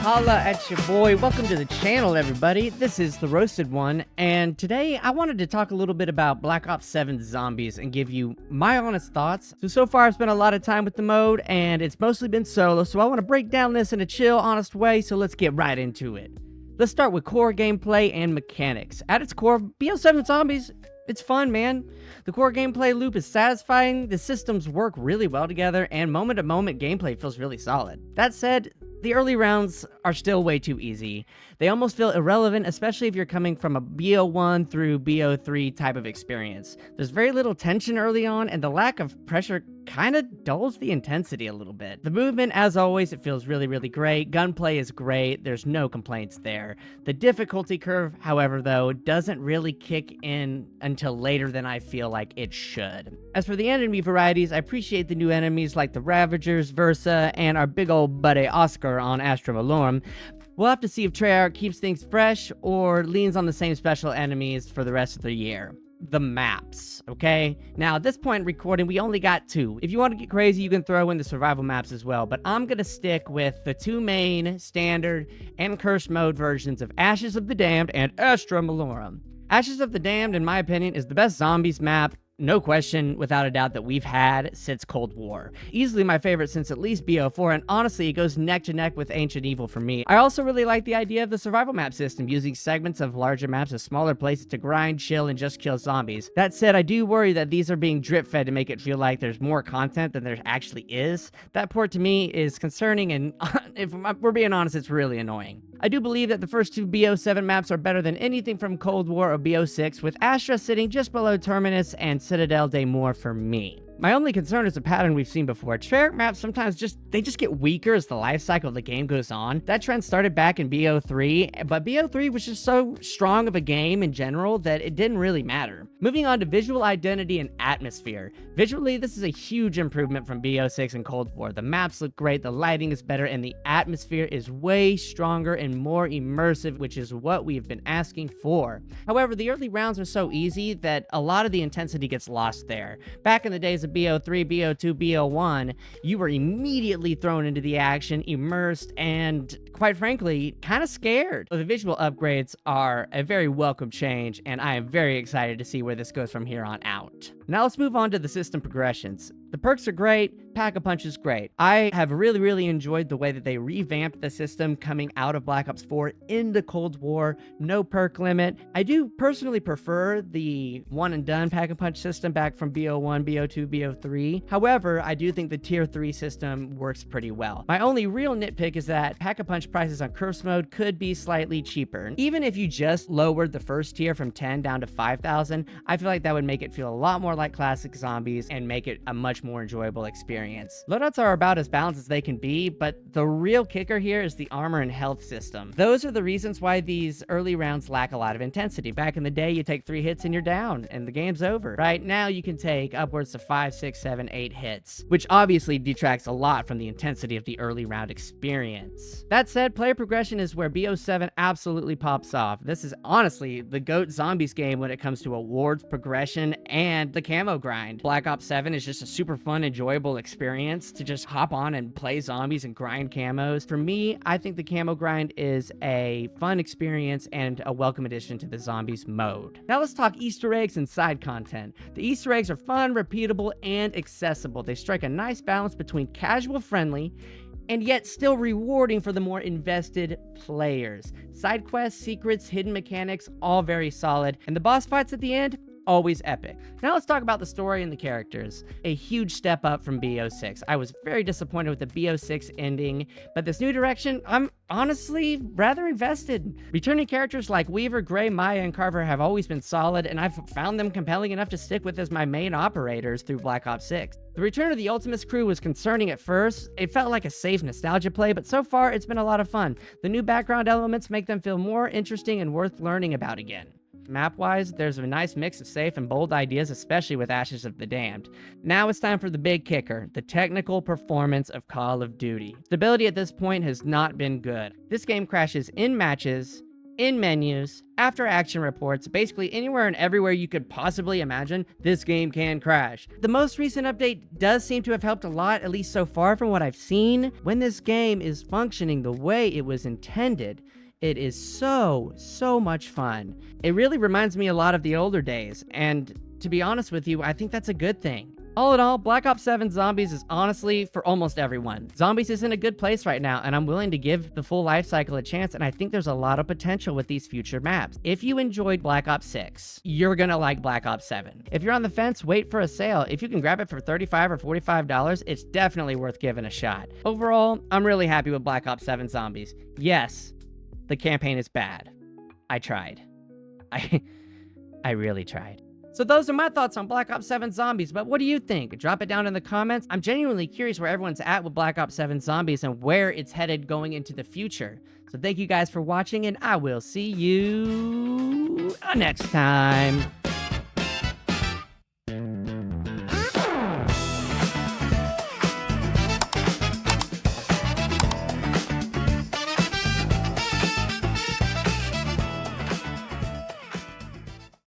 Holla at your boy. Welcome to the channel, everybody. This is the Roasted One, and today I wanted to talk a little bit about Black Ops 7 Zombies and give you my honest thoughts. So far I've spent a lot of time with the mode, and it's mostly been solo, so I want to break down this in a chill, honest way, so let's get right into it. Let's start with core gameplay and mechanics. At its core, BO7 Zombies, it's fun, man. The core gameplay loop is satisfying, the systems work really well together, and moment-to-moment gameplay feels really solid. That said, the early rounds are still way too easy. They almost feel irrelevant, especially if you're coming from a BO1 through BO3 type of experience. There's very little tension early on, and the lack of pressure kind of dulls the intensity a little bit. The movement, as always, it feels really, really great. Gunplay is great. There's no complaints there. The difficulty curve, however, though, doesn't really kick in until later than I feel like it should. As for the enemy varieties, I appreciate the new enemies like the Ravagers, Versa, and our big old buddy Oscar on Astra Malorum. We'll have to see if Treyarch keeps things fresh or leans on the same special enemies for the rest of the year. The maps, okay? Now, at this point in recording, we only got two. If you want to get crazy, you can throw in the survival maps as well, but I'm gonna stick with the two main, standard, and cursed mode versions of Ashes of the Damned and Astra Malorum. Ashes of the Damned, in my opinion, is the best zombies map, no question, without a doubt, that we've had since Cold War. Easily my favorite since at least BO4, and honestly, it goes neck to neck with Ancient Evil for me. I also really like the idea of the survival map system, using segments of larger maps as smaller places to grind, chill, and just kill zombies. That said, I do worry that these are being drip-fed to make it feel like there's more content than there actually is. That part to me is concerning, and if we're being honest, it's really annoying. I do believe that the first two BO7 maps are better than anything from Cold War or BO6, with Astra sitting just below Terminus and Citadel de Mor for me. My only concern is a pattern we've seen before. Treyarch maps sometimes just get weaker as the life cycle of the game goes on. That trend started back in BO3, but BO3 was just so strong of a game in general that it didn't really matter. Moving on to visual identity and atmosphere. Visually, this is a huge improvement from BO6 and Cold War. The maps look great, the lighting is better, and the atmosphere is way stronger and more immersive, which is what we've been asking for. However, the early rounds are so easy that a lot of the intensity gets lost there. Back in the days of BO3, BO2, BO1, you were immediately thrown into the action, immersed, and quite frankly, kind of scared. The visual upgrades are a very welcome change, and I am very excited to see where this goes from here on out. Now let's move on to the system progressions. The perks are great, Pack-a-Punch is great. I have really enjoyed the way that they revamped the system coming out of Black Ops 4 into Cold War, no perk limit. I do personally prefer the one and done Pack-a-Punch system back from BO1, BO2, BO3. However, I do think the Tier 3 system works pretty well. My only real nitpick is that Pack-a-Punch prices on Curse mode could be slightly cheaper. Even if you just lowered the first tier from 10 down to 5,000, I feel like that would make it feel a lot more like classic zombies and make it a much more enjoyable experience. Loadouts are about as balanced as they can be, but the real kicker here is the armor and health system. Those are the reasons why these early rounds lack a lot of intensity. Back in the day, you take 3 hits and you're down, and the game's over. Right now, you can take upwards of 5, 6, 7, 8 hits, which obviously detracts a lot from the intensity of the early round experience. That said, player progression is where BO7 absolutely pops off. This is honestly the GOAT zombies game when it comes to awards, progression, and the camo grind. Black Ops 7 is just a super fun, enjoyable experience to just hop on and play zombies and grind camos. For me, I think the camo grind is a fun experience and a welcome addition to the zombies mode. Now let's talk Easter eggs and side content. The Easter eggs are fun, repeatable, and accessible. They strike a nice balance between casual friendly and yet still rewarding for the more invested players. Side quests, secrets, hidden mechanics, all very solid, and the boss fights at the end, always epic. Now let's talk about the story and the characters. A huge step up from BO6. I was very disappointed with the BO6 ending, but this new direction, I'm honestly rather invested. Returning characters like Weaver, Gray, Maya, and Carver have always been solid, and I've found them compelling enough to stick with as my main operators through Black Ops 6. The return of the Ultimus crew was concerning at first. It felt like a safe nostalgia play, but so far it's been a lot of fun. The new background elements make them feel more interesting and worth learning about again. Map-wise, there's a nice mix of safe and bold ideas, especially with Ashes of the Damned. Now it's time for the big kicker, the technical performance of Call of Duty. Stability at this point has not been good. This game crashes in matches, in menus, after action reports, basically anywhere and everywhere you could possibly imagine, this game can crash. The most recent update does seem to have helped a lot, at least so far from what I've seen. When this game is functioning the way it was intended, it is so much fun. It really reminds me a lot of the older days, and to be honest with you, I think that's a good thing. All in all, Black Ops 7 Zombies is honestly for almost everyone. Zombies is in a good place right now, and I'm willing to give the full life cycle a chance, and I think there's a lot of potential with these future maps. If you enjoyed Black Ops 6, you're gonna like Black Ops 7. If you're on the fence, wait for a sale. If you can grab it for $35 or $45, it's definitely worth giving a shot. Overall, I'm really happy with Black Ops 7 Zombies. Yes, the campaign is bad. I tried. I really tried. So those are my thoughts on Black Ops 7 Zombies, but what do you think? Drop it down in the comments. I'm genuinely curious where everyone's at with Black Ops 7 Zombies and where it's headed going into the future. So thank you guys for watching, and I will see you next time.